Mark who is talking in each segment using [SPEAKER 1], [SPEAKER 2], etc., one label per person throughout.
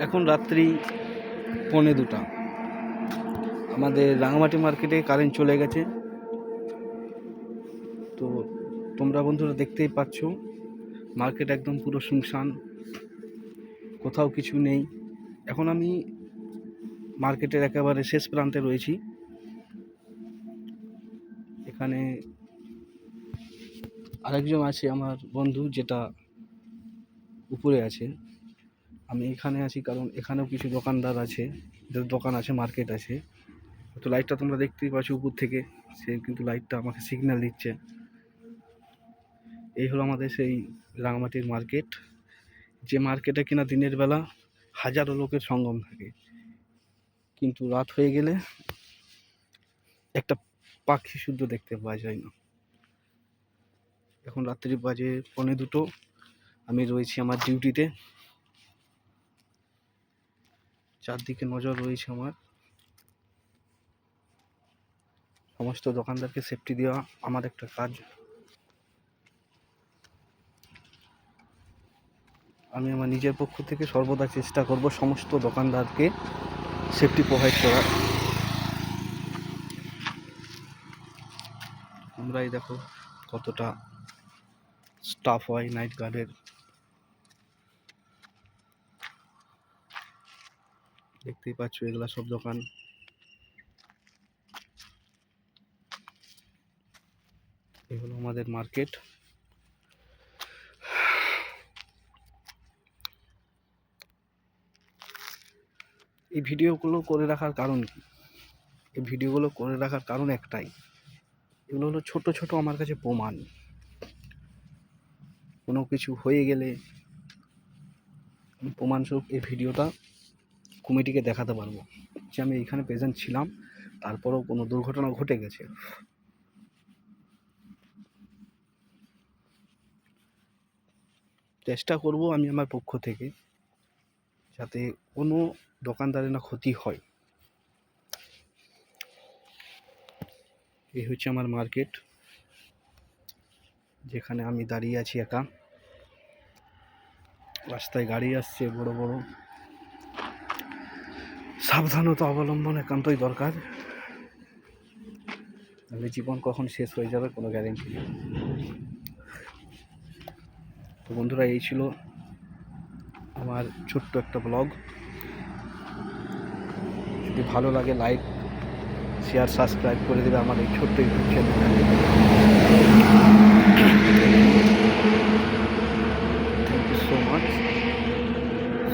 [SPEAKER 1] এখন রাত্রি 1:45। আমাদের রাঙামাটি মার্কেটে কারেন্ট চলে গেছে। তো তোমরা বন্ধুরা দেখতেই পাচ্ছ, মার্কেট একদম পুরো শুনশান, কোথাও কিছু নেই। এখন আমি মার্কেটের একেবারে শেষ প্রান্তে রয়েছি। এখানে আরেকজন আছে আমার বন্ধু, যেটা উপরে আছে। আমি এখানে আছি কারণ এখানেও কিছু দোকানদার আছে, দোকান আছে, মার্কেট আছে। তো লাইটটা তোমরা দেখতেই পাচ্ছ উপর থেকে, সে কিন্তু লাইটটা আমাকে সিগন্যাল দিচ্ছে। এই হলো আমাদের সেই রাঙামাটির মার্কেট, যে মার্কেটে কিনা দিনের বেলা হাজারো লোকের সঙ্গম থাকে, কিন্তু রাত হয়ে গেলে একটা পাখি শুদ্ধ দেখতে পাওয়া যায় না। এখন রাত্রি বাজে 1:45। আমি রয়েছি আমার ডিউটিতে। চারদিকে নজর রয়েছে আমার। সমস্ত দোকানদারকে সেফটি দেওয়া আমার একটা কাজ। আমি আমার নিজের পক্ষ থেকে সর্বদা চেষ্টা করব সমস্ত দোকানদারকে সেফটি প্রোভাইড করার। তোমরাই দেখো কতটা স্টাফ হয় নাইট গার্ডের। দেখতেই পাচ্ছ এগুলা সব দোকান। এই হলো আমাদের মার্কেট। এই ভিডিওগুলো করে রাখার কারণ কি? এই ভিডিওগুলো করে রাখার কারণ একটাই, এগুলো হলো ছোট ছোট আমার কাছে প্রমাণ। কোনো কিছু হয়ে গেলে আমি প্রমাণস্বরূপ এই ভিডিওটা কমিটিকে দেখাতে পারবো যে আমি এখানে প্রেজেন্ট ছিলাম, তারপরেও কোনো দুর্ঘটনা ঘটে গেছে। চেষ্টা করব আমি আমার পক্ষ থেকে যাতে কোনো দোকানদারের না ক্ষতি হয়। এই হচ্ছে আমার মার্কেট, যেখানে আমি দাঁড়িয়ে আছি একা। রাস্তায় গাড়ি আসছে বড় বড়, সাবধানতা অবলম্বন একান্তই দরকার। তাহলে জীবন কখন শেষ হয়ে যাবে কোনো গ্যারেন্টি নেই। তো বন্ধুরা, এই ছিল আমার ছোট্ট একটা ব্লগ। যদি ভালো লাগে লাইক, শেয়ার, সাবস্ক্রাইব করে দেবে আমার এই ছোট্ট ইউটিউব চ্যানেলটাকে। Thank you so much.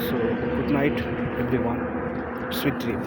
[SPEAKER 1] So good night everyone, sweet dream.